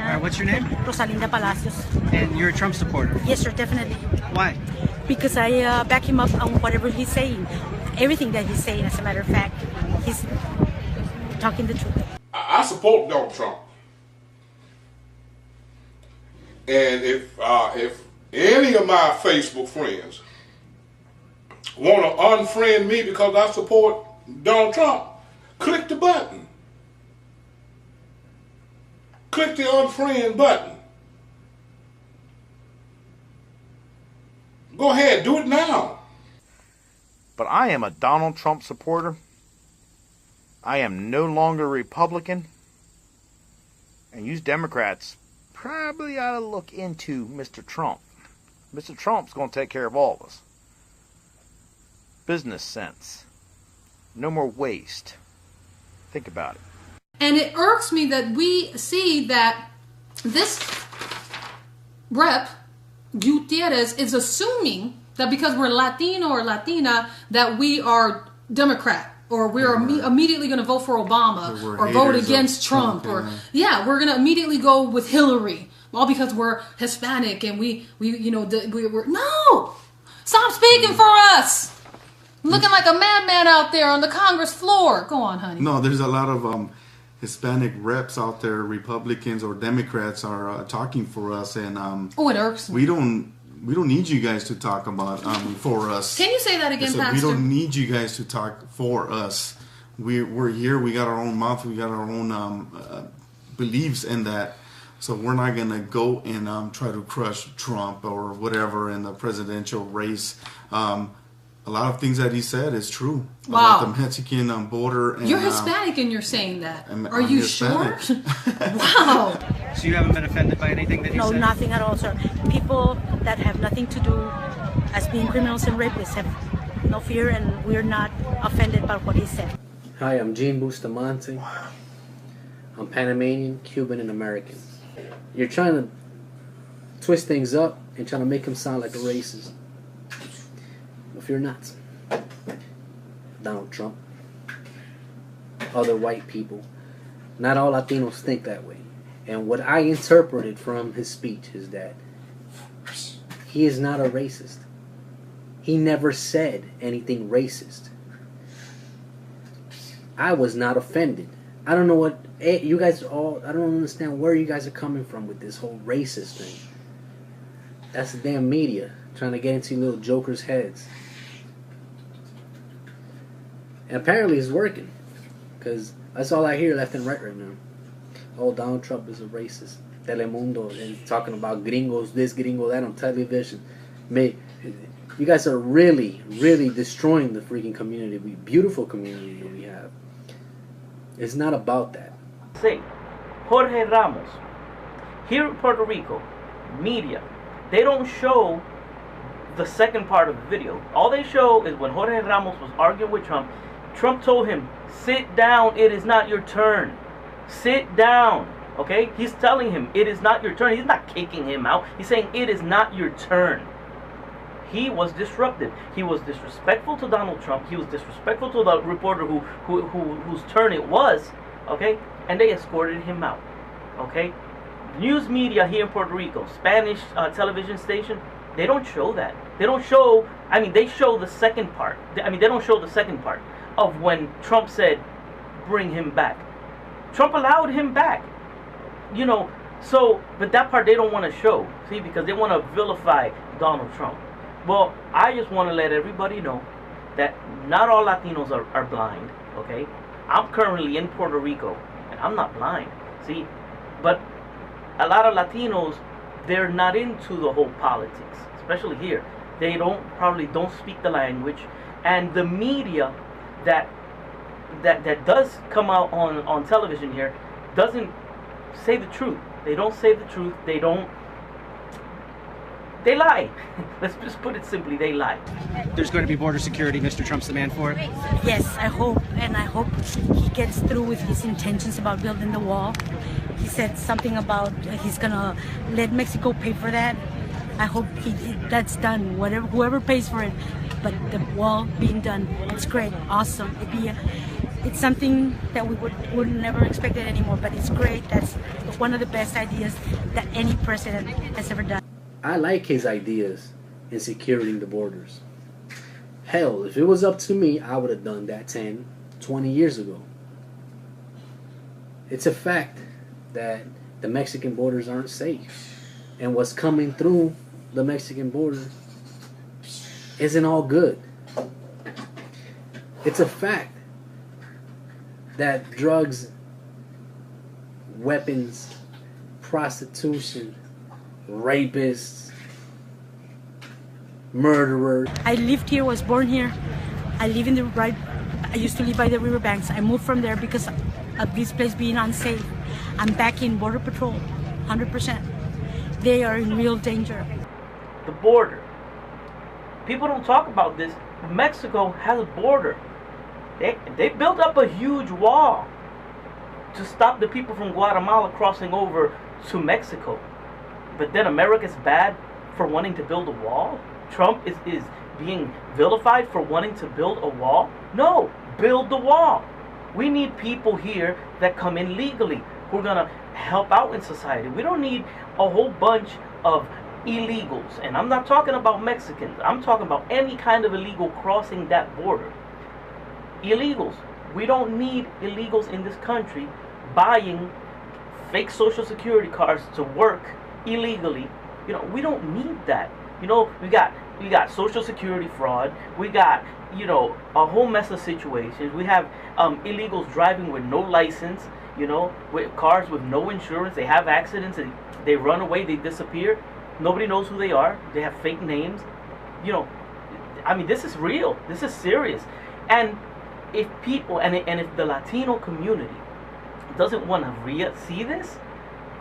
All right, what's your name? Rosalinda Palacios. And you're a Trump supporter? Yes, sir, definitely. Why? Because I back him up on whatever he's saying. Everything that he's saying, as a matter of fact, he's talking the truth. I support Donald Trump. And if any of my Facebook friends want to unfriend me because I support Donald Trump, click the button. Click the unfriend button. Go ahead, do it now. But I am a Donald Trump supporter. I am no longer a Republican. And you Democrats probably ought to look into Mr. Trump. Mr. Trump's going to take care of all of us. Business sense. No more waste. Think about it. And it irks me that we see that this rep, Gutierrez, is assuming that because we're Latino or Latina that we are Democrat, or we're immediately going to vote for Obama, or vote against Trump, or we're going to immediately go with Hillary, all because we're Hispanic and we're no, stop speaking for us. Looking like a madman out there on the Congress floor. Go on, honey. No, there's a lot of Hispanic reps out there, Republicans or Democrats are talking for us, and it irks me. We don't need you guys to talk about for us. Can you say that again, Pastor? We don't need you guys to talk for us. We're here. We got our own mouth. We got our own beliefs in that. So we're not gonna go and try to crush Trump or whatever in the presidential race. A lot of things that he said is true. Wow. About the Mexican border. And, you're Hispanic and you're saying that. Are you Hispanic. sure? Wow. So you haven't been offended by anything that he said? No, nothing at all, sir. People that have nothing to do as being criminals and rapists have no fear, and we're not offended by what he said. Hi, I'm Gene Bustamante. I'm Panamanian, Cuban, and American. You're trying to twist things up and trying to make him sound like a racist. If you're not, Donald Trump, other white people, not all Latinos think that way. And what I interpreted from his speech is that he is not a racist. He never said anything racist. I was not offended. I don't know what you guys all, I don't understand where you guys are coming from with this whole racist thing. That's the damn media trying to get into little jokers' heads. And apparently it's working, because that's all I hear left and right now. Oh, Donald Trump is a racist. Telemundo is talking about gringos this, gringo that on television. You guys are really, really destroying the freaking community, beautiful community that we have. It's not about that. Say, Jorge Ramos, here in Puerto Rico, media, they don't show the second part of the video. All they show is when Jorge Ramos was arguing with Trump. Trump told him, sit down, it is not your turn. Sit down, okay? He's telling him, it is not your turn. He's not kicking him out. He's saying, it is not your turn. He was disruptive. He was disrespectful to Donald Trump. He was disrespectful to the reporter whose turn it was, okay? And they escorted him out, okay? News media here in Puerto Rico, Spanish television station, they don't show that. They don't show, they show the second part. They don't show the second part of when Trump said, bring him back. Trump allowed him back, but that part they don't want to show, see, because they want to vilify Donald Trump. Well, I just want to let everybody know that not all Latinos are blind, okay? I'm currently in Puerto Rico, and I'm not blind, see? But a lot of Latinos, they're not into the whole politics, especially here. They probably don't speak the language, and the media that does come out on television here doesn't say the truth. They don't say the truth. They lie. Let's just put it simply, they lie. There's going to be border security. Mr. Trump's the man for it? Yes, I hope he gets through with his intentions about building the wall. He said something about he's going to let Mexico pay for that. I hope that's done, whoever pays for it. But the wall being done, it's great, awesome. it's something that we would never expect it anymore, but it's great. That's one of the best ideas that any president has ever done. I like his ideas in securing the borders. Hell, if it was up to me, I would have done that 10, 20 years ago. It's a fact that the Mexican borders aren't safe. And what's coming through the Mexican border isn't all good. It's a fact that drugs, weapons, prostitution, rapists, murderers. I lived here, was born here. I live in the right. I used to live by the riverbanks. I moved from there because of this place being unsafe. I'm back in Border Patrol, 100%. They are in real danger. The border. People don't talk about this. Mexico has a border. They built up a huge wall to stop the people from Guatemala crossing over to Mexico. But then America's bad for wanting to build a wall? Trump is being vilified for wanting to build a wall? No, build the wall. We need people here that come in legally who are going to help out in society. We don't need a whole bunch of illegals. And I'm not talking about Mexicans. I'm talking about any kind of illegal crossing that border. Illegals. We don't need illegals in this country buying fake Social Security cards to work illegally. You know, we don't need that. You know, we got Social Security fraud. We got, you know, a whole mess of situations. We have illegals driving with no license, you know, with cars with no insurance. They have accidents and they run away, they disappear. Nobody knows who they are. They have fake names. You know, I mean, this is real. This is serious. And if people, and if the Latino community doesn't want to see this,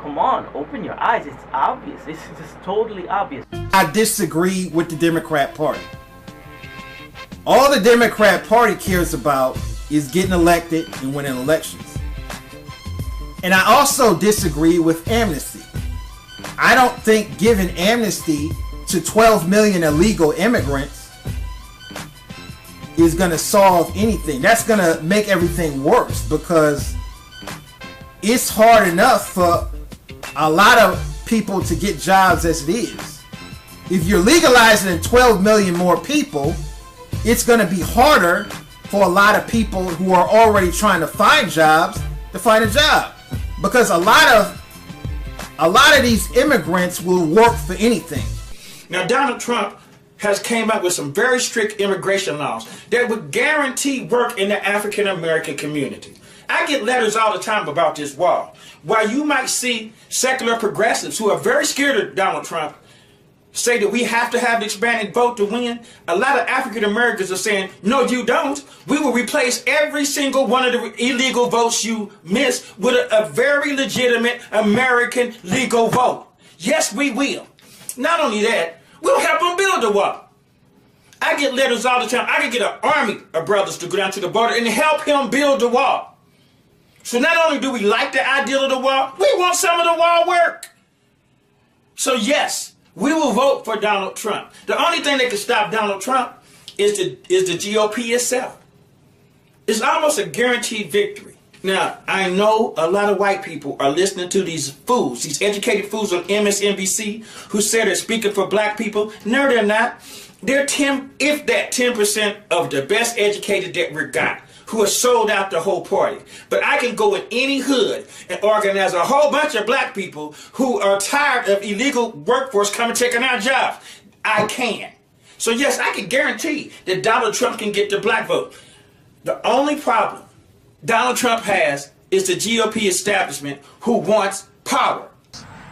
come on, open your eyes. It's obvious. It's just totally obvious. I disagree with the Democrat Party. All the Democrat Party cares about is getting elected and winning elections. And I also disagree with amnesty. I don't think giving amnesty to 12 million illegal immigrants is going to solve anything. That's going to make everything worse, because it's hard enough for a lot of people to get jobs as it is. If you're legalizing 12 million more people, it's going to be harder for a lot of people who are already trying to find jobs to find a job, because a lot of these immigrants will work for anything. Now, Donald Trump has came up with some very strict immigration laws that would guarantee work in the African American community. I get letters all the time about this wall. While you might see secular progressives who are very scared of Donald Trump say that we have to have the Hispanic vote to win, a lot of African Americans are saying, no, you don't. We will replace every single one of the illegal votes you miss with a very legitimate American legal vote. Yes, we will. Not only that, we'll help them build the wall. I get letters all the time. I can get an army of brothers to go down to the border and help him build the wall. So not only do we like the idea of the wall, we want some of the wall work. So yes, we will vote for Donald Trump. The only thing that can stop Donald Trump is the GOP itself. It's almost a guaranteed victory. Now, I know a lot of white people are listening to these fools, these educated fools on MSNBC who say they're speaking for black people. No, they're not. They're 10% of the best educated that we got, who have sold out the whole party. But I can go in any hood and organize a whole bunch of black people who are tired of illegal workforce coming taking our jobs. I can. So yes, I can guarantee that Donald Trump can get the black vote. The only problem Donald Trump has is the GOP establishment who wants power.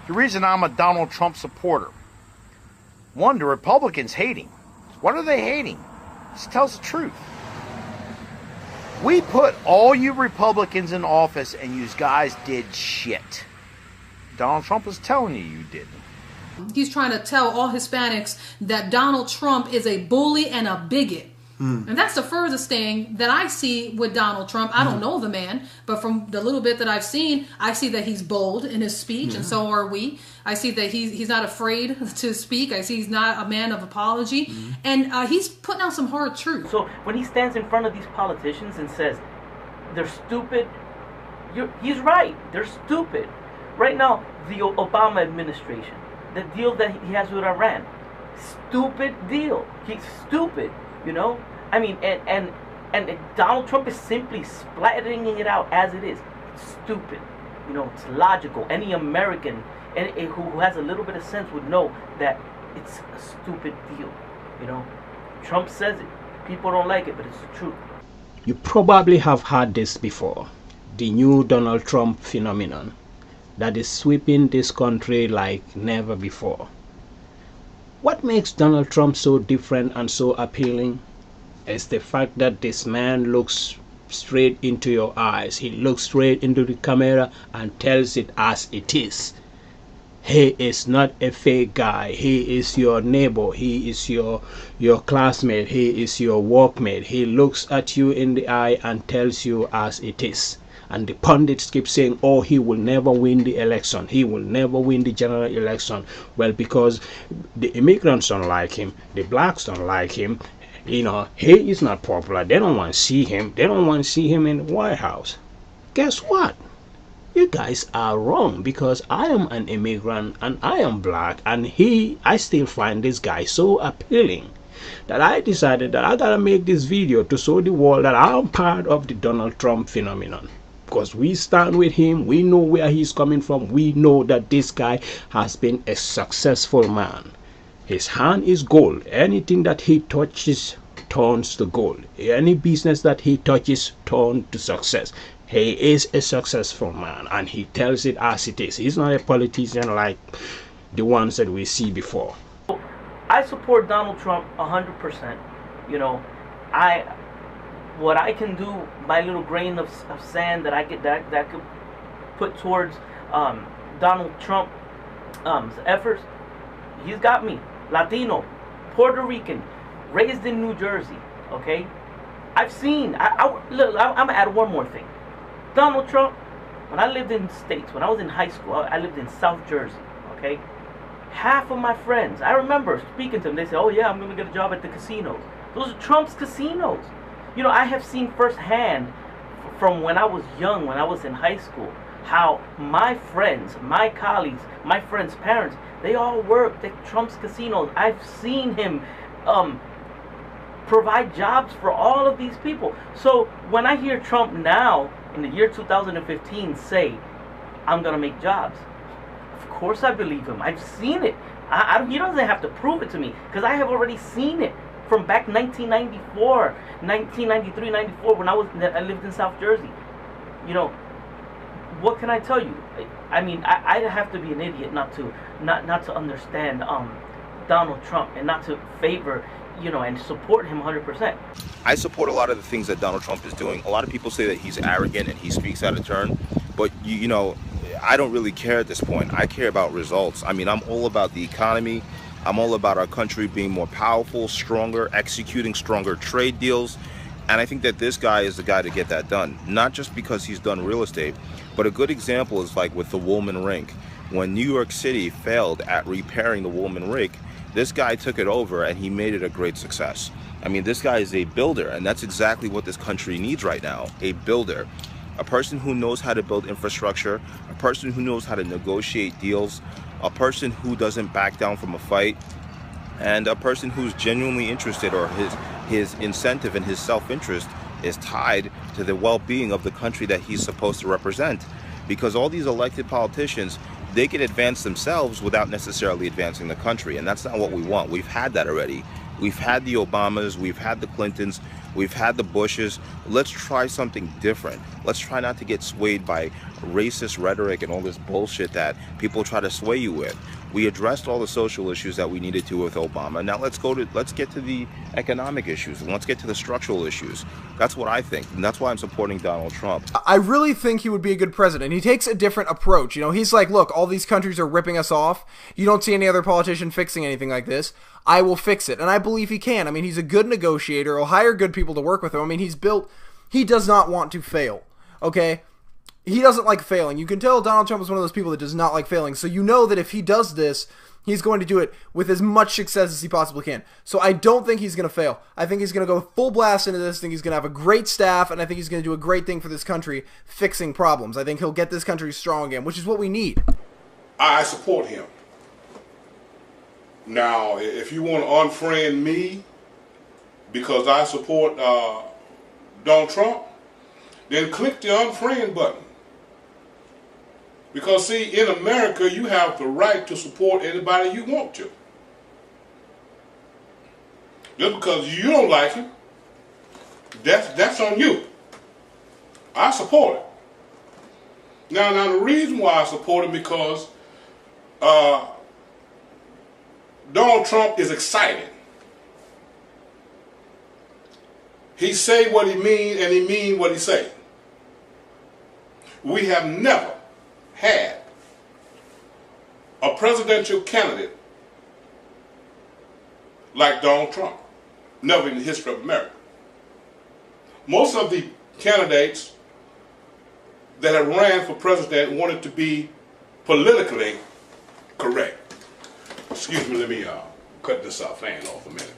The reason I'm a Donald Trump supporter, one, the Republicans hate him. What are they hating? Just tell us the truth. We put all you Republicans in office and you guys did shit. Donald Trump is telling you didn't. He's trying to tell all Hispanics that Donald Trump is a bully and a bigot. And that's the furthest thing that I see with Donald Trump. I don't know the man, but from the little bit that I've seen, I see that he's bold in his speech, and so are we. I see that he's not afraid to speak. I see he's not a man of apology, and he's putting out some hard truth. So when he stands in front of these politicians and says, They're stupid. He's right. They're stupid. Right now, the Obama administration, the deal that he has with Iran, stupid deal. He's stupid, you know? I mean, and Donald Trump is simply splattering it out as it is. It's stupid. You know, it's logical. Any American who has a little bit of sense would know that it's a stupid deal. You know, Trump says it. People don't like it, but it's the truth. You probably have heard this before. The new Donald Trump phenomenon that is sweeping this country like never before. What makes Donald Trump so different and so appealing is the fact that this man looks straight into your eyes. He looks straight into the camera and tells it as it is. He is not a fake guy. He is your neighbor. He is your classmate. He is your workmate. He looks at you in the eye and tells you as it is. And the pundits keep saying, oh, he will never win the election. He will never win the general election. Well, because the immigrants don't like him. The blacks don't like him. You know, he is not popular. They don't want to see him. They don't want to see him in the White House. Guess what? You guys are wrong, because I am an immigrant and I am black, and I still find this guy so appealing that I decided that I gotta make this video to show the world that I'm part of the Donald Trump phenomenon. Because we stand with him, we know where he's coming from, we know that this guy has been a successful man. His hand is gold. Anything that he touches turns to gold. Any business that he touches turns to success. He is a successful man, and he tells it as it is. He's not a politician like the ones that we see before. I support Donald Trump 100%. You know, what I can do, my little grain of sand that I could that could put towards Donald Trump's efforts, he's got me. Latino, Puerto Rican, raised in New Jersey. Okay, I've seen. Look, I'm gonna add one more thing. Donald Trump, when I lived in the States, when I was in high school, I lived in South Jersey. Okay, half of my friends, I remember speaking to them. They said, "Oh yeah, I'm gonna get a job at the casinos." Those are Trump's casinos. You know, I have seen firsthand from when I was young, when I was in high school, how my friends, my colleagues, my friends' parents, they all worked at Trump's casinos. I've seen him provide jobs for all of these people. So when I hear Trump now, in the year 2015, say, I'm going to make jobs, of course I believe him. I've seen it. He doesn't have to prove it to me, because I have already seen it from back 1994, 1993, 94, when I lived in South Jersey. You know, what can I tell you? I mean, I'd have to be an idiot not to understand Donald Trump and not to favor, you know, and support him 100%. I support a lot of the things that Donald Trump is doing. A lot of people say that he's arrogant and he speaks out of turn, but you know, I don't really care at this point. I care about results. I mean, I'm all about the economy. I'm all about our country being more powerful, stronger, executing stronger trade deals. And I think that this guy is the guy to get that done. Not just because he's done real estate, but a good example is like with the Woolman Rink. When New York City failed at repairing the Woolman Rink, this guy took it over and he made it a great success. I mean, this guy is a builder, and that's exactly what this country needs right now, a builder. A person who knows how to build infrastructure, a person who knows how to negotiate deals, a person who doesn't back down from a fight, and a person who's genuinely interested, or his incentive and his self-interest is tied to the well-being of the country that he's supposed to represent. Because all these elected politicians, they can advance themselves without necessarily advancing the country, and that's not what we want. We've had that already. We've had the Obamas, we've had the Clintons, we've had the Bushes. Let's try something different. Let's try not to get swayed by racist rhetoric and all this bullshit that people try to sway you with. We addressed all the social issues that we needed to with Obama. Now let's get to the economic issues, and let's get to the structural issues. That's what I think, and that's why I'm supporting Donald Trump. I really think he would be a good president. He takes a different approach. You know, he's like, look, all these countries are ripping us off. You don't see any other politician fixing anything like this. I will fix it. And I believe he can. I mean, he's a good negotiator. He'll hire good people to work with him. I mean, he does not want to fail. Okay? he doesn't like failing. You can tell Donald Trump is one of those people that does not like failing. So you know that if he does this, he's going to do it with as much success as he possibly can. So I don't think he's going to fail. I think he's going to go full blast into this. I think he's going to have a great staff, and I think he's going to do a great thing for this country, fixing problems. I think he'll get this country strong again, which is what we need. I support him. Now, if you want to unfriend me because I support Donald Trump, then click the unfriend button. Because, see, in America, you have the right to support anybody you want to. Just because you don't like him, that's on you. I support it. Now, the reason why I support him because Donald Trump is excited. He say what he mean, and he mean what he say. We have never had a presidential candidate like Donald Trump. Never in the history of America. Most of the candidates that have ran for president wanted to be politically correct. Excuse me, let me cut this fan off a minute.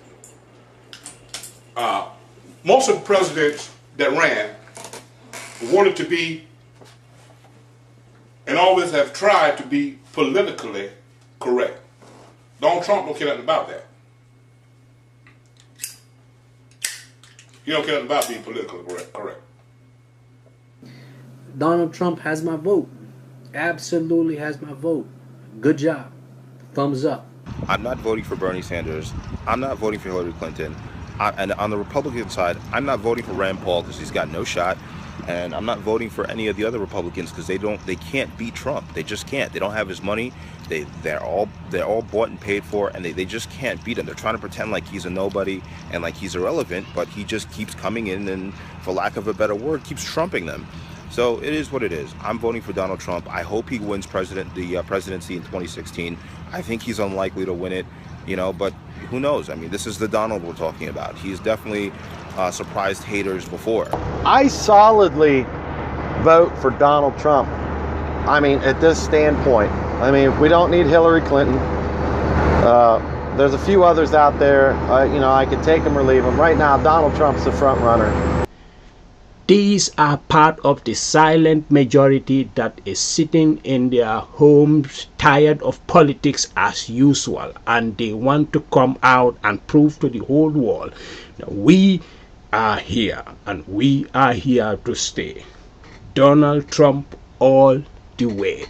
Most of the presidents that ran wanted to be and always have tried to be politically correct. Donald Trump don't care nothing about that. He don't care nothing about being politically correct. Donald Trump has my vote. Absolutely has my vote. Good job. Thumbs up. I'm not voting for Bernie Sanders. I'm not voting for Hillary Clinton. And on the Republican side, I'm not voting for Rand Paul because he's got no shot. And I'm not voting for any of the other Republicans because they can't beat Trump. They just can't. They don't have his money. They're all bought and paid for, and they just can't beat him. They're trying to pretend like he's a nobody and like he's irrelevant, but he just keeps coming in and, for lack of a better word, keeps trumping them. So it is what it is. I'm voting for Donald Trump. I hope he wins the presidency in 2016. I think he's unlikely to win it, but who knows? I mean, this is the Donald we're talking about. He's definitely surprised haters before. I solidly vote for Donald Trump. I mean, at this standpoint. I mean, we don't need Hillary Clinton. There's a few others out there. I could take them or leave them. Right now, Donald Trump's the front runner. These are part of the silent majority that is sitting in their homes, tired of politics as usual, and they want to come out and prove to the whole world that we are here, and we are here to stay. Donald Trump all the way.